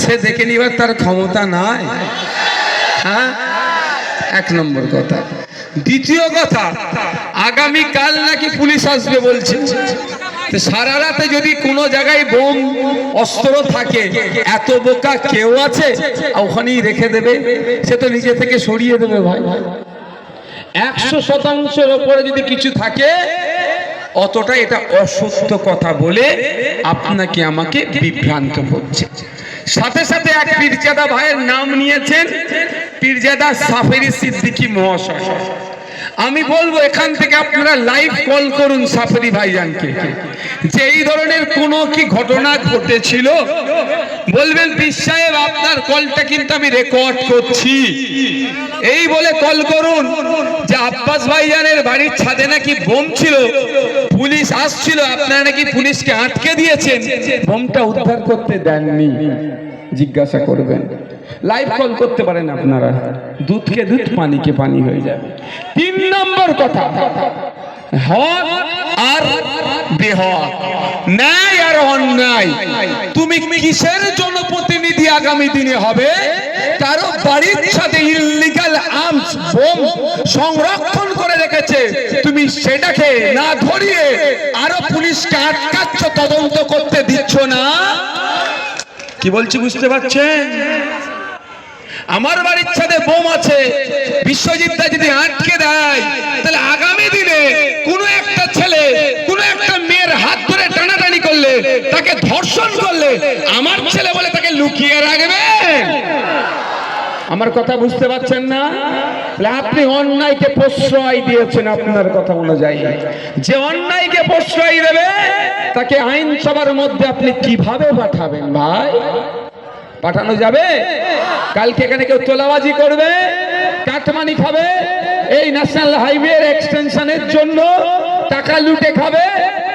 সে দেখে নিবার তার ক্ষমতা নাই। হ্যাঁ, এক নম্বর কথা। দ্বিতীয় কথা, আগামী কাল নাকি পুলিশ আসবে বলছে। সারা রাতে যদি কোনো জায়গায় বোম অস্ত্র থাকে, এত বোকা কেউ আছে ওখানেই রেখে দেবে? সে তো নিজে থেকে সরিয়ে দেবে ভাই। 100%-এর উপরে যদি কিছু থাকে, অতটা এটা অসত্য কথা বলে আপনাকে আমাকে বিভ্রান্ত করছে। সাথে সাথে এক পীরজাদা ভাইয়ের নাম নিয়েছেন, পীরজাদা সাফেরি সিদ্দিকী মহাশয়। আমি বলবো এখান থেকে আপনারা লাইভ কল করুন সাফেরি ভাইজানকে, যে এই ধরনের কোনো কি ঘটনা ঘটেছিল, বলবেন পীর সাহেব আপনার কলটা কিন্তু আমি রেকর্ড করছি, এই বলে কল করুন যে আব্বাস ভাইজানের বাড়ির ছাদে নাকি বোম ছিল, পুলিশ আসছিল, আপনারা নাকি পুলিশকে আটকে দিয়েছেন, বোমটা উদ্ধার করতে দেননি, জিজ্ঞাসা করবেন। লাইভ কল করতে পারেন আপনারা, দুধকে দুধ পানিকে পানি হয়ে যাবে। 3 নম্বর কথা, হক আর বেহক, ন্যায় আর অন্যায়। তুমি কিসের জনপ্রতিনিধি আগামী দিনে হবে? কারো বাড়ির সাথে ইললিগাল আর্মস বোম সংরক্ষণ করে রেখেছে, তুমি সেটাকে না ধরিয়ে আরো পুলিশকে আটকাচ্ছ, তদন্ত করতে দিচ্ছ না। কি বলছি বুঝতে পারছেন? আমার বাড়ির ছাদে বোম আছে, বিশ্বজিৎদা যদি আটকে দেয়, তাহলে আগামী দিনে কোনো একটা ছেলে কোনো একটা মেয়ের হাত ধরে টানাটানি করলে, তাকে ধর্ষণ করলে, আমার ছেলে বলে তাকে লুকিয়ে রাখবে? আমার কথা বুঝতে পারছেন না? আপনি অন্যায়কে প্রশ্রয় দিয়েছেন। আপনার কথা অনুযায়ী যে অন্যায়কে প্রশ্রয় দেবে, তাকে আইনসভার মধ্যে আপনি কিভাবে পাঠাবেন ভাই? পাঠানো যাবে? কালকে এখানে কেউ তোলাবাজি করবে, কাটমানি খাবে, এই ন্যাশনাল হাইওয়ে এক্সটেনশনের জন্য টাকা লুটে খাবে,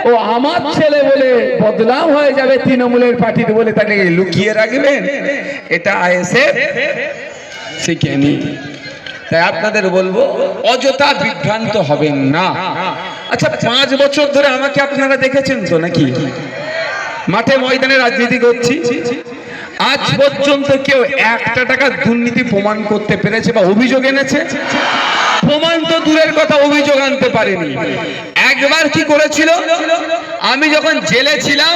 ও আমার ছেলে বলে বদনাম হয়ে যাবে তৃণমূলের পার্টিতে বলে তাকে লুকিয়ে রাখবেন? এটা আইএসএফ শিখেনি। তাই আপনাদের বলবো, অযথা বিভ্রান্ত হবেন না। আচ্ছা, 5 বছর ধরে আমাকে আপনারা দেখেছেন তো নাকি মাঠে ময়দানে রাজনীতি করছি? আজ পর্যন্ত কেউ 1 টাকা দুর্নীতি প্রমাণ করতে পেরেছে বা অভিযোগ এনেছে? প্রমাণ তো দূরের কথা, অভিযোগ আনতে পারেনি। একবার কি করেছিল, আমি যখন জেলে ছিলাম,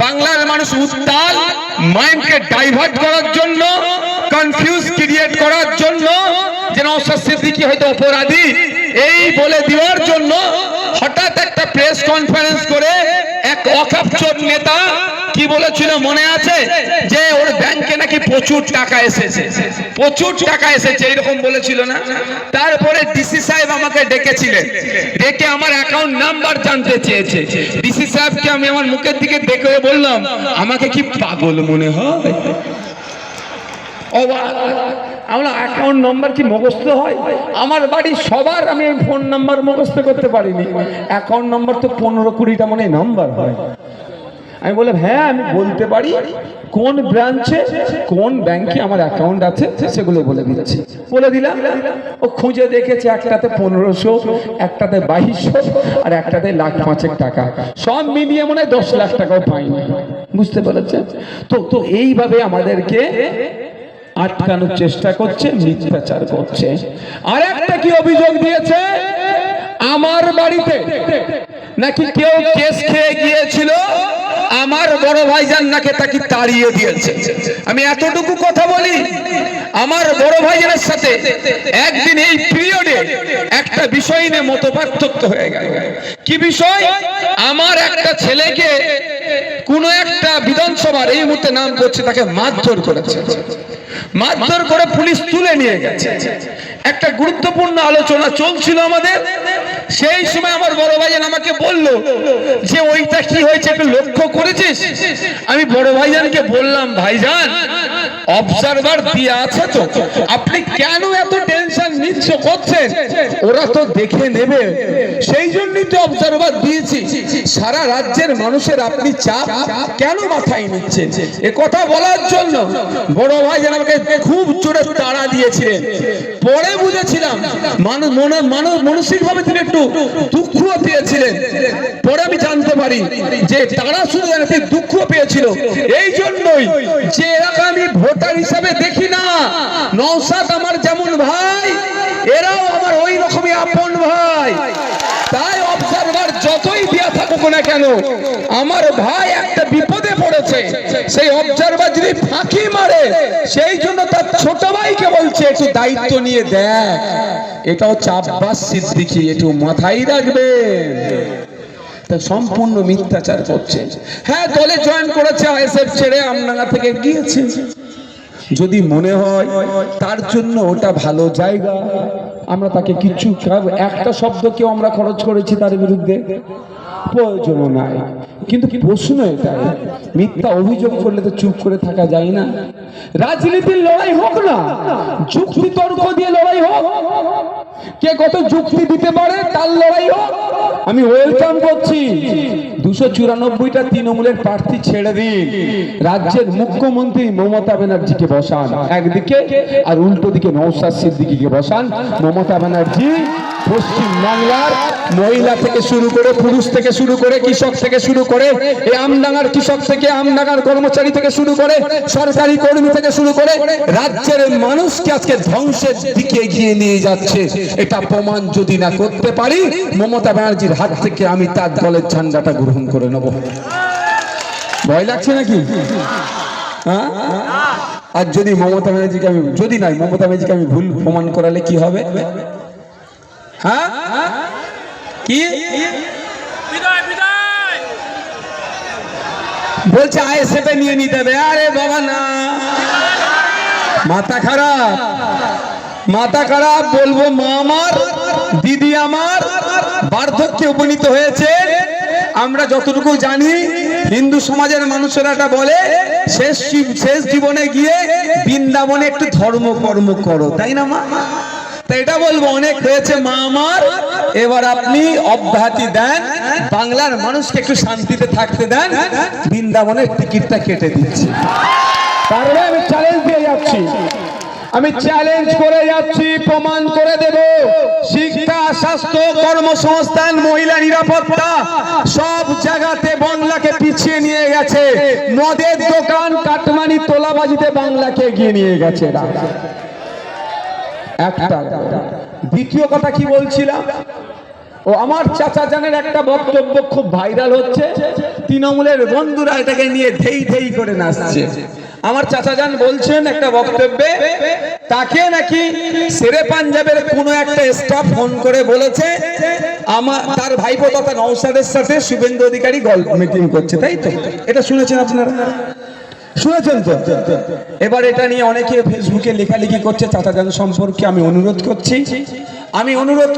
বাংলার মানুষ উত্তাল, মাইন্ডকে ডাইভার্ট করার জন্য, কনফিউজ ক্রিয়েট করার জন্য, যে নওশাদ সিদ্দিকী হয়তো অপরাধী এই বলে দেওয়ার জন্য, হঠাৎ একটা প্রেস কনফারেন্স করে এক অকাপচোর নেতা কি বলেছিল মনে আছে? যে ওর ব্যাংকে নাকি প্রচুর টাকা এসেছে, প্রচুর টাকা এসেছে, এরকম বলেছিল না? তারপরে ডিসি সাহেব আমাকে ডেকেছিলেন, ডেকে আমার অ্যাকাউন্ট নাম্বার জানতে চেয়েছে। ডিসি সাহেবকে আমি আমার মুখের দিকে দেখে বললাম, আমাকে কি পাগল মনে হয়? আমার অ্যাকাউন্ট নাম্বার কি মুখস্থ হয়? আমার বাড়ির সবার আমি ফোন নাম্বার মুখস্থ করতে পারিনি। অ্যাকাউন্ট নাম্বার তো 15-20টা মনে নাম্বার হয়। আমি বললাম হ্যাঁ আমি বলতে পারি, কোন ব্রাঞ্চে কোন ব্যাংকে আমার অ্যাকাউন্ট আছে সেগুলো বলে দিচ্ছি। বলে দিলাম, ও খুঁজে দেখেছে একটাতে 1500, একটাতে 2200, আর একটাতে 1,05,000 টাকা, সব মিলিয়ে মনে হয় 10 লাখ টাকাও পাইনি। বুঝতে পেরেছেন তো? এইভাবে আমাদেরকে আটকানোর চেষ্টা করছে, মিথ্যাচার করছে। আর একটা কি অভিযোগ দিয়েছে, আমার বাড়িতে নাকি কেউ কেস খেয়ে গিয়েছিল, আমার বড় ভাইজান নাকি তাকে তাড়িয়ে দিয়েছে। আমি এতটুকু কথা বলি, আমার বড় ভাইজানের সাথে একদিন এই পিরিয়ডে একটা বিষয় নিয়ে মতপার্থক্য হয়ে গেল। কি বিষয়? আমার একটা ছেলেকে কোন একটা বিধানসভার, এই মুহূর্তে নাম করছে, তাকে মারধর করেছে, মারধর করে পুলিশ তুলে নিয়ে গেছে। একটা গুরুত্বপূর্ণ আলোচনা চলছিল আমাদের, সেই সময় আমার বড় ভাইজান আমাকে বলল যে ওইটা কি হয়েছে একটু লক্ষ্য করেছিস? আমি বড় ভাইজানকে বললাম, ভাইজান অবজারভার দিয়ে আছে তো, আপনি কেন এত টেনশন নিচ্ছেন? ইচ্ছে করছেন ওরা তো দেখে নেবে, সেই জন্যই তো অবজারভার দিয়েছি। সারা রাজ্যের মানুষের আপনি চাপ কেন মাথায় নিচ্ছেন? এ কথা বলার জন্য বড় ভাই যেন আমাকে খুব জোরে তাড়া দিয়েছিলেন। পরে বুঝেছিলাম মানসিকভাবে তিনি একটু দুঃখ পেয়েছিলেন। পরে আমি জানতে পারি যে তারা শুধু দুঃখ পেয়েছিল এই জন্যই যে এলাকা আমি ভোটার হিসাবে দেখি না। নওশাদ আমার যেমন ভাই, এরাও আমার ওই রকমই আপন ভাই। তাই অবজারভার যতই দেয়া থাকুক না কেন, আমার ভাই একটা বিপদে পড়েছে, সেই অবজারভার যদি ফাঁকি মারে, সেই জন্য তার ছোট ভাইকে বলছে একটু দায়িত্ব নিয়ে দেখ। এটা হচ্ছে আব্বাস সিদ্দিকী, একটু মাথায় রাখবেন। সম্পূর্ণ মিথ্যাচার করছে। হ্যাঁ, দলে জয়েন করেছে, আইএসএফ ছেড়ে আমডাঙ্গা থেকে গিয়েছে। যদি মনে হয় তার জন্য ওটা ভালো জায়গা, আমরা তাকে কিচ্ছু একটা শব্দ কেউ আমরা খরচ করেছি তার বিরুদ্ধে, প্রয়োজন নাই। কিন্তু প্রশ্ন এটা, মিথ্যা অভিযোগ করলে তো চুপ করে থাকা যায় না। রাজনীতির লড়াই হোক না, যুক্তি তর্ক দিয়ে লড়াই হোক, কে কত যুক্তি দিতে পারে তার লড়াই হোক। আমি ওয়েলকাম করছি 294টা তৃণমূলের প্রার্থী ছেড়ে দিন, রাজ্যের মুখ্যমন্ত্রী মমতা ব্যানার্জিকে বসান একদিকে, আর উল্টো দিকে নওশাদ সিদ্দিকীকে বসান। মমতা ব্যানার্জি পশ্চিম বাংলার মহিলা থেকে শুরু করে, পুরুষ থেকে শুরু করে, কৃষক থেকে শুরু করে, এই আমডাঙ্গার কৃষক থেকে, আমডাঙ্গার কর্মচারী থেকে শুরু করে, সরকারি কর্মী থেকে শুরু করে রাজ্যের মানুষকে আজকে ধ্বংসের দিকে এগিয়ে নিয়ে যাচ্ছে। এটা প্রমাণ যদি না করতে পারি, মমতা ব্যানার্জির হাত থেকে আমি তার দলের ঝান্ডাটা গ্রহণ করে নেব। ভয় লাগছে নাকি? হ্যাঁ, আর যদি মমতা ব্যানার্জিকে আমি মমতা ব্যানার্জিকে আমি ভুল প্রমাণ করালে কি হবে? হ্যাঁ, কি বলছে আইএসএফ নিয়ে নিতে হবে? আরে বাবা না, মাথা খারাপ, মাথা খারাপ। বলবো মা আমার, দিদি আমার বার্ধক্যে উপনীত হয়েছে। আমরা যতটুকু জানি হিন্দু সমাজের মানুষেরা এটা বলে শেষ জীবনে গিয়ে বৃন্দাবনে একটু ধর্ম কর্ম করো, তাই না মা? তাই এটা বলবো অনেক হয়েছে মা আমার, এবার আপনি অব্যাহতি দেন, বাংলার মানুষকে একটু শান্তিতে থাকতে দেন, বৃন্দাবনের টিকিটটা কেটে দিচ্ছি। তারপরে আমি চ্যালেঞ্জ দিয়ে যাচ্ছি, আমি চ্যালেঞ্জ করে যাচ্ছি, প্রমাণ করে দেব। শিক্ষা, স্বাস্থ্য, কর্মসংস্থান, মহিলা নিরাপত্তা সব জায়গাতে বাংলাকে পিছিয়ে নিয়ে গেছে। মদের দোকান, কাটমানি, তোলাবাজিতে বাংলাকে এগিয়ে নিয়ে গেছে। একটা দ্বিতীয় কথা কি বলছিলাম, ও আমার চাচা জানের একটা বক্তব্য খুব ভাইরাল হচ্ছে, তৃণমূলের বন্ধুরা এটাকে নিয়ে ধেই ধেই করে নাচছে। আমার চাচা জান বলছেন একটা বক্তব্যে, তাকে নাকি শেরে পাঞ্জাবের কোনো একটা স্টাফ ফোন করে বলেছে তার ভাইপো তথা নওশাদের সাথে শুভেন্দু অধিকারী গল্প মিটিং করছে, তাই তো? এটা শুনেছেন আপনারা? শুনেছেন তো? এবার এটা নিয়ে অনেকে ফেসবুকে লেখালেখি করছে চাচা জান সম্পর্কে। আমি অনুরোধ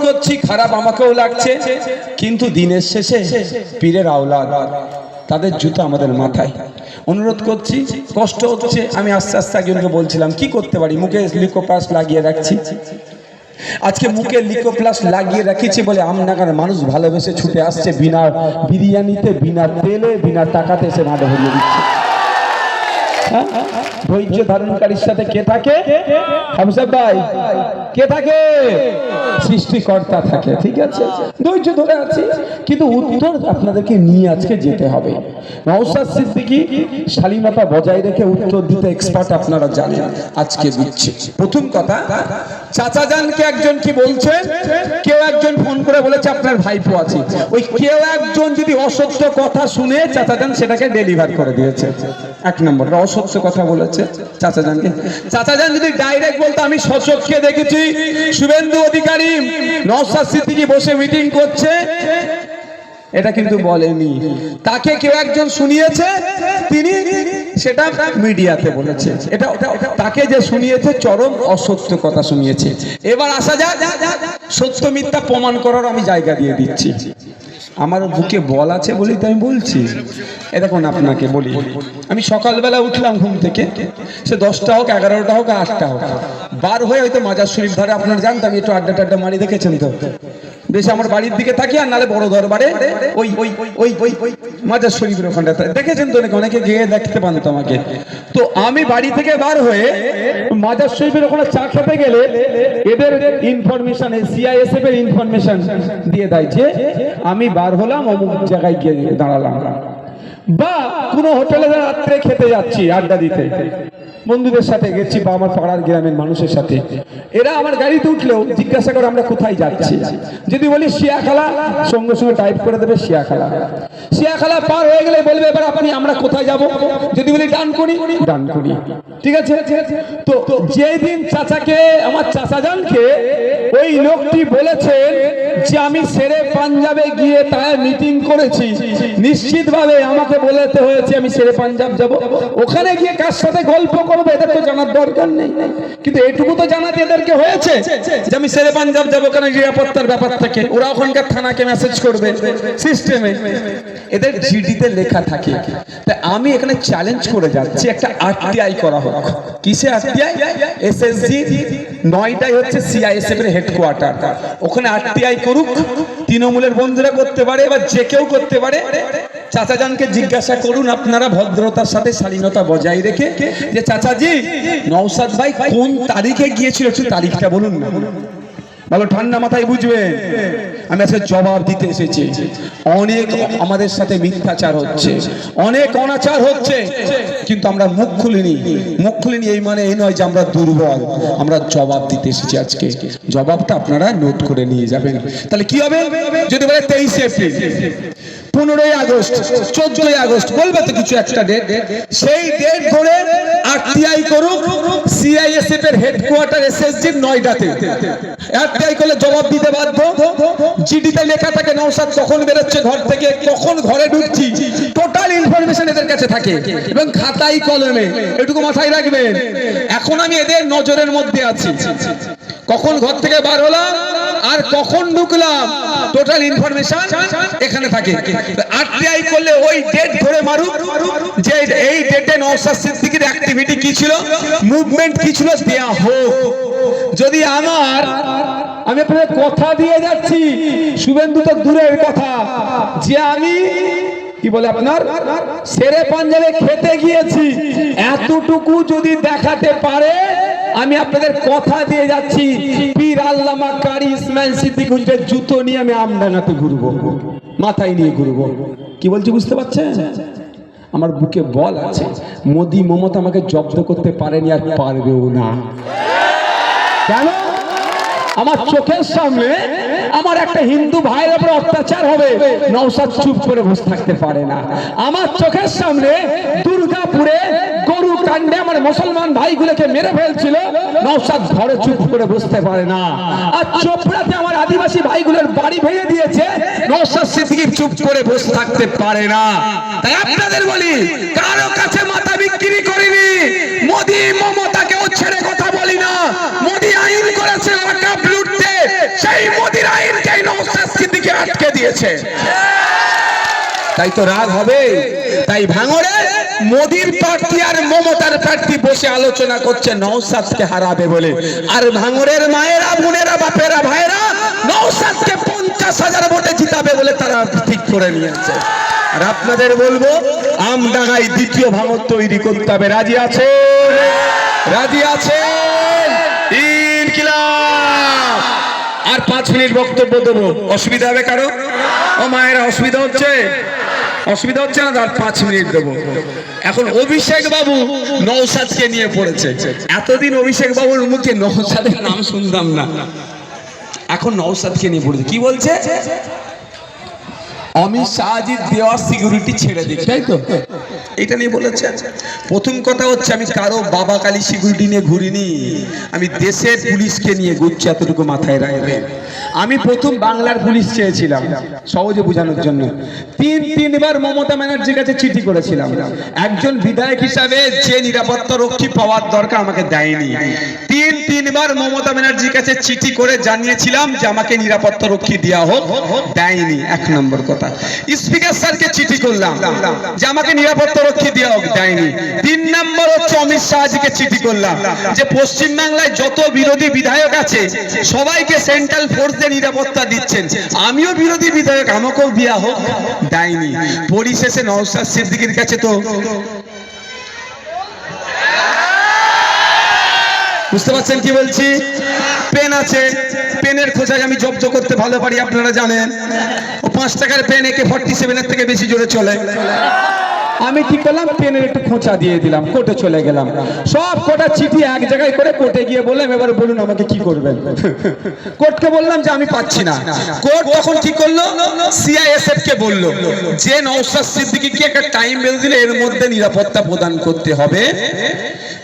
করছি, খারাপ আমাকেও লাগছে, কিন্তু দিনের শেষে পীরের আওলাদ, তাদের জুতো আমাদের মাথায়। অনুরোধ করছি, কষ্ট হচ্ছে। আমি আস্তে আস্তে একজনকে বলছিলাম কি করতে পারি, মুখে লিকোপ্লাস লাগিয়ে রাখছি। আজকে মুখে লিকোপ্লাস লাগিয়ে রাখিছি বলে আমডাঙ্গার মানুষ ভালোবেসে ছুটে আসছে, বিনা বিরিয়ানিতে, বিনা তেলে, বিনা টাকাতে এসে মাঠে ভরিয়ে দিচ্ছে। ধৈর্য ধারণকারীর সাথে কে থাকে? হামসাব ভাই, কে থাকে? সৃষ্টিকর্তা থাকে। ঠিক আছে, ধৈর্য ধরে আছি, কিন্তু উত্তর আপনাদেরকে নিয়ে আজকে যেতে হবে। নওশাদ সিদ্দিকী শালীনতা বজায় রেখে উত্তর দিতে এক্সপার্ট, আপনারা জানেন। আজকে দিচ্ছি প্রথম কথা, চাচা জানকে একজন কি বলছেন, কেউ একজন ফোন করে বলেছে আপনার ভাইপো আছে। ওই কেউ একজন যদি অসত্য কথা শুনে চাচা জান সেটাকে ডেলিভার করে দিয়েছে। এক নম্বর, অসত্য কথা বলেছে চাচা জানকে। চাচা জান যদি ডাইরেক্ট বলতো আমি সচক্ষে দেখেছি শুভেন্দু অধিকারী নওশাদ সিদ্দিকী বসে মিটিং করছে, এটা কিন্তু বলেনি। তাকে কেউ একজন শুনিয়েছে, তিনি সেটা মিডিয়াতে বলেছে। এটা তাকে যে শুনিয়েছে চরম অসত্য কথা শুনিয়েছে। এবার আসা যাক সত্য মিথ্যা প্রমাণ করার আমি জায়গা দিয়ে দিচ্ছি। আমার বুকে বল আছে বলেই তো আমি বলছি। এ দেখুন আপনাকে বলি, আমি সকালবেলা উঠলাম ঘুম থেকে, সে 10টা হোক 11টা হোক 8টা হোক, বার হয়ে হয়তো মাজার শরীফ ধারে আপনারা জানতো আমি একটু আড্ডা টাড্ডা মারি, দেখেছেন তো বেশি আমার বাড়ির দিকে থাকি, আর নালে বড় দরবারে ওই ওই ওই ওই ওই মাজার শরীফের ওখানটা দেখেছেন তো, অনেকে গিয়ে দেখতে পান তো আমাকে। তো আমি বাড়ি থেকে বার হয়ে মাজার শরীফের ওখানে চা খেতে গেলে এদের ইনফরমেশন, সিআইএসএফ এর ইনফরমেশন দিয়ে দেয় যে আমি বার হলাম অমুক জায়গায় গিয়ে দাঁড়ালাম, বা কোনো হোটেলে রাত্রে খেতে যাচ্ছি আড্ডা দিতে, বন্ধুদের সাথে গেছি বা আমার পাড়ার গ্রামের মানুষের সাথে, এরা আমার গাড়িতে উঠলেও জিজ্ঞাসা করে আমরা কোথায় যাচ্ছি। যদি বলি শিয়াখালা, সঙ্গে সঙ্গে টাইপ করে দেবে শিয়াখালা। শিয়াখালা পার হয়ে গেলে বলবে এবার আপনি আমরা কোথায় যাব। যদি বলি ডানকুনি, ডানকুনি। ঠিক আছে। তো যেদিন চাচাকে, আমার চাচা জানকে ওই লোকটি বলেছেন যে আমি শেরে পাঞ্জাবে গিয়ে তার মিটিং করেছি, নিশ্চিতভাবে আমাকে বলতে হয়েছে আমি শেরে পাঞ্জাব যাব। ওখানে গিয়ে কার সাথে গল্প করবো এদের তো জানার দরকার নেই, কিন্তু এটুকু তো জানাতে এদেরকে হয়েছে যে আমি শেরে পাঞ্জাব যাবো, কারণ নিরাপত্তার ব্যাপার থাকে। ওরা ওখানকার থানাকে মেসেজ করবে সিস্টেমে, এদের জিডিতে লেখা থাকে। তাই আমি এখানে চ্যালেঞ্জ করে যাচ্ছি একটা আরটিআই করা হোক। কিসে আরটিআই? এসএসজি নয়টাই হচ্ছে সিআইএসএফ এর হেডকোয়ার্টার, ওখানে আরটিআই করুক। তৃণমূলের বন্ধুরা করতে পারে বা যে কেউ করতে পারে। চাচাজানকে জিজ্ঞাসা করুন আপনারা ভদ্রতার সাথে, শালীনতা বজায় রেখে, যে চাচাজি নওশাদ ভাই কোন তারিখে গিয়েছিল একটু তারিখটা বলুন না। ভালো ঠান্ডা মাথায় বুঝবেন, আমি আজকে জবাব দিতে এসেছি। অনেক আমাদের সাথে মিথ্যাচার হচ্ছে, অনেক অনাচার হচ্ছে, কিন্তু আমরা মুখ খুলিনি। মুখ খুলিনি এই মানে এই নয় যে আমরা দুর্বল, আমরা জবাব দিতে এসেছি আজকে। জবাবটা আপনারা নোট করে নিয়ে যাবেন। তাহলে কি হবে? যদি বলে 23 এপ্রিল, 15ই আগস্ট, 14ই আগস্ট, বলবে তো কিছু একটা ডেট, সেই ডেট ধরে আরটিআই করুক সিআইএসএফ এর হেডকোয়ার্টার এসএসজি নয়ডাতে। আরটিআই করলে জবাব দিতে বাধ্য। জিডিতে লেখা থাকে নওশাদ কখন বেরোচ্ছে ঘর থেকে, কখন ঘরে ঢুকছি, টোটাল ইনফরমেশন এদের কাছে থাকে এবং খাতায় কলমে। এটুকু মাথায় রাখবেন। এখন আমি এদের নজরের মধ্যে আছি, কখন ঘর থেকে বার হলাম আর কখন ঢুকলাম, টোটাল ইনফরমেশন এখানে থাকে। আরটিআই করলে ওই ডেট ধরে মারুক যে এই ডেটে নওশাদ সিদ্দিকীর অ্যাক্টিভিটি কি ছিল, মুভমেন্ট কি ছিল, দেয়া হোক। যদি আমি আপনাদের কথা দিয়ে যাচ্ছি, শুভেন্দু তো দূরের কথা, যে আমি কি বলে আপনার শেরে পাঞ্জাবে খেতে গিয়েছি, এতটুকু যদি দেখাতে পারে, আমি আপনাদের কথা দিয়ে যাচ্ছি পীর আল্লামা কারি ইসমাইল সিদ্দিক হুজুরের জুতো নিয়ে আমি আমডাঙ্গাতে ঘুরবো, মাথায় নিয়ে ঘুরবো। কি বলছি বুঝতে পারছেন? আমার বুকে বল আছে। মোদি মমতা আমাকে জব্দ করতে পারেনি, আর পারবেও না। কেন? আমার চোখের সামনে আমার একটা হিন্দু ভাইয়ের উপর অত্যাচার হবে, নওশাদ চুপ করে বসে থাকতে পারে না। আমার চোখের সামনে দুর্গাপুরে গরু কাণ্ডে আমার মুসলমান ভাইগুলোকে মেরে ফেলছিল, নওশাদ ঘরে চুপ করে বসতে পারে না। আর চোপড়াতে আমার আদিবাসী ভাইগুলোর বাড়ি ভেঙে দিয়েছে, নওশাদ সিদ্দিকী চুপ করে বসে থাকতে পারে না। তাই আপনাদের বলি, কারো কাছে মাথা বিক্রি করিনি, মোদি মমতাকেও ছেড়ে কথা বলি না। মোদি আইন করেছে ওয়াকফ লুটতে, সেই মোদির আইনকে নওশাদ সিদ্দিকী আটকে দিয়েছে। তাই তো রাগ হবে। তাই ভাঙড়ে মোদির প্রার্থী আর মমতার প্রার্থী বসে আলোচনা করছে নওশাদকে হারাবে বলে, আর ভাঙড়ের মায়েরা, বোনেরা, বাপেরা, ভাইরা নওশাদকে 50,000 ভোটে জিতাবে বলে তারা ঠিক করে নিয়েছে। আর আপনাদের বলবো, আমডাঙ্গায় দ্বিতীয় ভাঙড় তৈরি করতে হবে। রাজি আছে? রাজি আছে? ইনকিলাব। আর 5 মিনিট বক্তব্য দেবো, অসুবিধা হবে কারো? ও মায়েরা অসুবিধা হচ্ছে? অসুবিধা হচ্ছে না? আর 5 মিনিট দেবো। এখন অভিষেক বাবু নওশাদকে নিয়ে পড়েছে। এতদিন অভিষেক বাবুর মুখে নওশাদের নাম শুনতাম না, এখন নওশাদকে নিয়ে পড়েছে। কি বলছে? অমিত শাহজি দেওয়া সিকিউরিটি ছেড়ে দিক, তাই তো? এটা নিয়ে বলেছে। প্রথম কথা হচ্ছে, আমি কারো বাবা কালী সিকিউরিটি নিয়ে ঘুরিনি, আমি দেশের পুলিশকে নিয়ে ঘুরছি, এতটুকু মাথায় রাখবেন। আমি প্রথম বাংলার পুলিশ চেয়েছিলাম, সহজে বোঝানোর জন্য। তিনবার মমতা ব্যানার্জির কাছে চিঠি করেছিলাম। একজন বিধায়ক হিসাবে যে নিরাপত্তা রক্ষী পাওয়ার দরকার আমাকে দেয়নি। তিনবার মমতা ব্যানার্জির কাছে চিঠি করে জানিয়েছিলাম যে আমাকে নিরাপত্তা রক্ষী দেওয়া হোক, দেয়নি। এক নম্বর কথা। স্পিকার স্যারকে চিঠি করলাম যে আমাকে নিরাপত্তা রক্ষী দেওয়া হোক, দেয়নি। 3 নম্বর হচ্ছে অমিত শাহজিকে চিঠি করলাম যে পশ্চিমবাংলায় যত বিরোধী বিধায়ক আছে সবাইকে সেন্ট্রাল ফোর্স দিয়ে নিরাপত্তা দিচ্ছেন, আমিও বিরোধী বিধায়ক, আমাকেও দেওয়া হোক, দেয়নি। পরিশেষে নওশাদ সিদ্দিকীর কাছে তো বুঝতে পারছেন কি বলছি, পেন আছে, পেনের খোঁজায় আমি জব্দ করতে ভালো পারি, আপনারা জানেন। ও 5 টাকার পেন AK-47 এর থেকে বেশি জোরে চলে। আমি কি করলাম, পেনের একটু খোঁচা দিয়ে দিলাম, কোর্টে চলে গেলাম। সব কটা চিঠি এক জায়গায় করে কোর্টে গিয়ে বললাম এবার বলুন আমাকে কি করবেন। কোর্টকে বললাম যে আমি পাচ্ছি না। কোর্ট তখন কি করলো, CISF কে বললো যে নওশাদ সিদ্দিকীকে একটা টাইম বেঁধে দিলে এর মধ্যে নিরাপত্তা প্রদান করতে হবে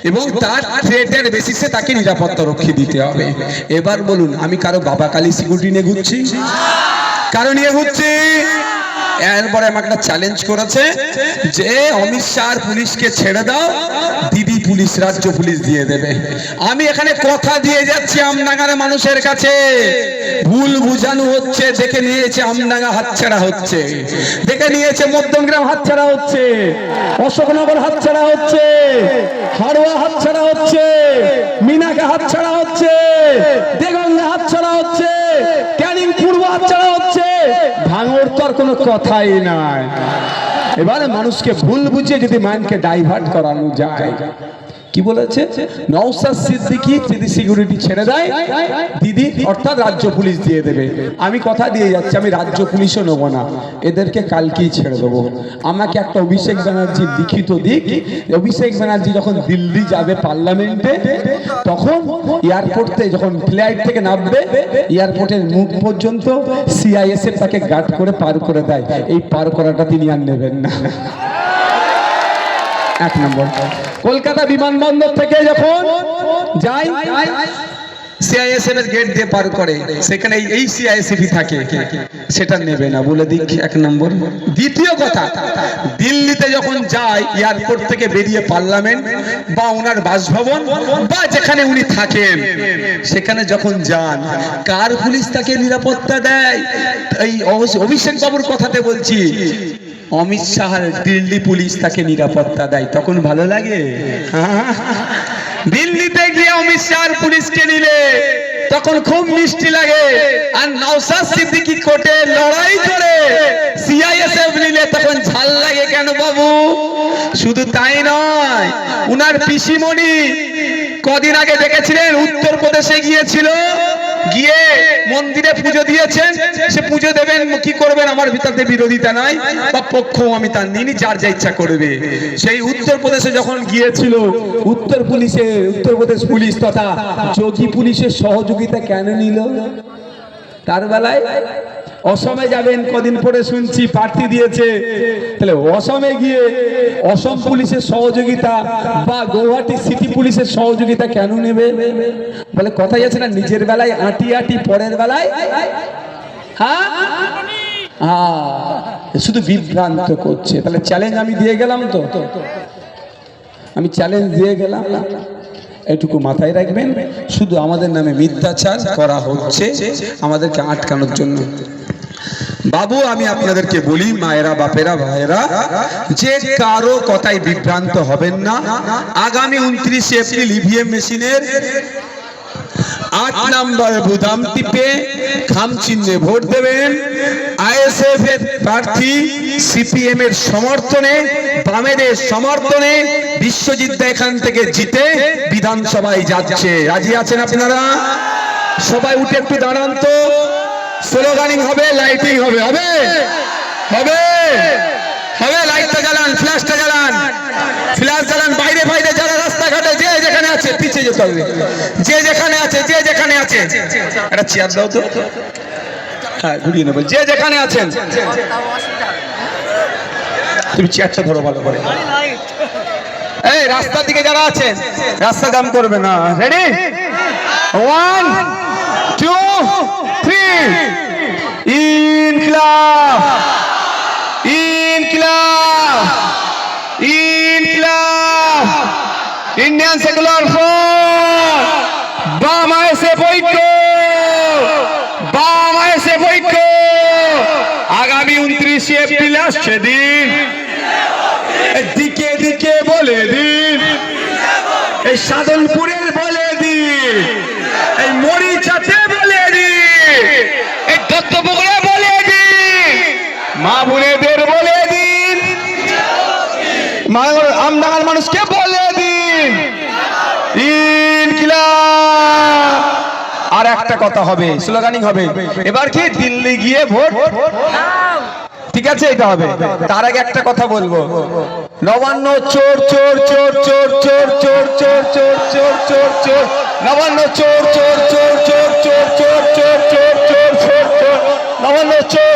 এবং তার থ্রেটের বেসিসে তাকে নিরাপত্তা রক্ষী দিতে হবে। এবার বলুন আমি কারো বাবা কালী সিকিউরিটি নিয়ে ঘুরছি, কারো নিয়ে ঘুরছি? এরপরে আমাকে একটা চ্যালেঞ্জ করেছে যে অমিত শাহ পুলিশকে ছেড়ে দাও, দিদি পুলিশ রাজ্য পুলিশ দিয়ে দেবে। আমি এখানে কথা দিয়ে যাচ্ছি আমডাঙ্গার মানুষের কাছে, ভুল বুঝানো হচ্ছে, দেখে নিয়েছে আমডাঙ্গা হাতছাড়া হচ্ছে, দেখে নিয়েছে মধ্যমগ্রাম হাতছাড়া হচ্ছে, অশোকনগর হাতছাড়া হচ্ছে, হাড়োয়া হাতছাড়া হচ্ছে, মিনাকে হাতছাড়া হচ্ছে, দেগঙ্গা হাতছাড়া হচ্ছে, ক্যানিং পূর্ব হাতছাড়া হচ্ছে, ভাঙড় তো আর কোনো কথাই নাই। এবারে মানুষকে ভুল বুঝিয়ে যদি মাইন্ডকে ডাইভার্ট করানো যায়, কি বলেছে, নওশাদ সিদ্দিকী যদি সিকিউরিটি ছেড়ে দেয় দিদি অর্থাৎ রাজ্য পুলিশ দিয়ে দেবে। আমি কথা দিয়ে যাচ্ছি আমি রাজ্য পুলিশও নেবো না, এদেরকে কালকেই ছেড়ে দেবো। আমাকে একটা অভিষেক ব্যানার্জি লিখিত দিক, অভিষেক ব্যানার্জি যখন দিল্লি যাবে পার্লামেন্টে, তখন এয়ারপোর্টে যখন ফ্লাইট থেকে নামবে এয়ারপোর্টের মুখ পর্যন্ত CISF তাকে গার্ড করে পার করে দেয়, এই পার করাটা তিনি আর নেবেন না। 1 নম্বর। কলকাতা বিমানবন্দর থেকে যখন যাই CISF এর গেট দিয়ে পার করে, সেখানে এই CISF থাকে, সেটা নেবে না বলে দিক 1 নম্বর। দ্বিতীয় কথা, দিল্লিতে যখন যায় এয়ারপোর্ট থেকে বেরিয়ে পার্লামেন্ট বা ওনার বাসভবন বা যেখানে উনি থাকেন সেখানে যখন যান, কার পুলিশ তাকে নিরাপত্তা দেয়? এই অভিষেক বাবুর কথাতে বলছি, অমিত শাহর দিল্লি পুলিশ তাকে নিরাপত্তা দেয়। তখন ভালো লাগে? দিল্লিতে গিয়ে অমিত শাহর পুলিশকে নিলে তখন খুব মিষ্টি লাগে। আর নওশাদ সিদ্দিকী কোর্টে লড়াই করে CISF নিলে তখন ঝাল লাগে কেন বাবু? শুধু তাই নয়, উনার পিসিমণি কদিন আগে দেখেছিলেন উত্তরপ্রদেশে গিয়েছিল, গিয়ে মন্দিরে পুজো দিয়েছেন। সে পুজো দেবেন কি করবেন আমার ভিতরে বিরোধিতা নাই বা পক্ষ আমি তার নিনি, যার যা ইচ্ছা করবে। সেই উত্তরপ্রদেশে যখন গিয়েছিল উত্তরপ্রদেশ পুলিশ তথা যোগী পুলিশের সহযোগিতা কেন নিল? তার বেলায় অসমে যাবেন, কদিন পরে শুনছি প্রার্থী দিয়েছে, তাহলে অসমে গিয়ে অসম পুলিশের সহযোগিতা বা গৌহাটি সিটি পুলিশের সহযোগিতা কেন নেবে? বলে কথাই আছে না, নিজের বেলায় আটি আটি পরের বেলায় শুধু বিভ্রান্ত করছে। তাহলে চ্যালেঞ্জ আমি দিয়ে গেলাম, তো আমি চ্যালেঞ্জ দিয়ে গেলাম, এটুকু মাথায় রাখবেন। শুধু আমাদের নামে মিথ্যাচার করা হচ্ছে আমাদেরকে আটকানোর জন্য। বাবু আমি আপনাদেরকে বলি, মায়েরা বাপেরা ভাইয়েরা, যে কারো কথায় বিভ্রান্ত হবেন না। আগামী 29 এপ্রিল EVM মেশিনের 8 নম্বর বুদাম টিপে খাম চিহ্নে ভোট দেবেন। ISF এর প্রার্থী CPM এর সমর্থনে, বামেদের সমর্থনে বিশ্বজিৎ দা এখান থেকে জিতে বিধানসভায় যাচ্ছে। রাজি আছেন আপনারা? সবাই উঠে একটু দাঁড়ান তো। স্লোগানিং হবে, লাইটিং হবে, হবে হবে হবে। লাইটটা জ্বালান, ফ্ল্যাশটা জ্বালান, ফ্ল্যাশ জ্বালান। বাইরে বাইরে যারা রাস্তাঘাটে যে যেখানে আছে পিছিয়ে যেতে হবে, যে যেখানে আছে, যে যেখানে আছে। একটা চেয়ার দাও তো, হ্যাঁ ঘুরিয়ে নেবো। যে যেখানে আছেন তুমি চেয়ারটা ধরো ভালো করে। এই রাস্তার দিকে যারা আছেন রাস্তা জাম করবে না। রেডি? 1 2 3। ইনকিলাব ইনকিলাব ইনকিলাব। ইন্ডিয়ান সেকুলার ফ্রন্ট সেদিন দিকে দিকে বলে দিন, এই সাধনপুরের বলে দিন, এই মরিচাতে বলে দিন, এই দত্তপুকুরে বলে দিন, মা বোনেদের বলে দিন, আমডাঙ্গার মানুষকে বলে দিন ইনকিলাব। আর একটা কথা হবে, স্লোগানিং হবে, এবার কি দিল্লি গিয়ে ভোট, ঠিক আছে, এটা হবে। তার আগে একটা কথা বলবো, নবান্ন চোর চোর চোর চোর চোর চোর চোর চোর চোর চোর চোর, নবান্ন চোর চোর চোর চোর চোর চোর চোর চোর চোর চোর চোর, নবান্ন চোর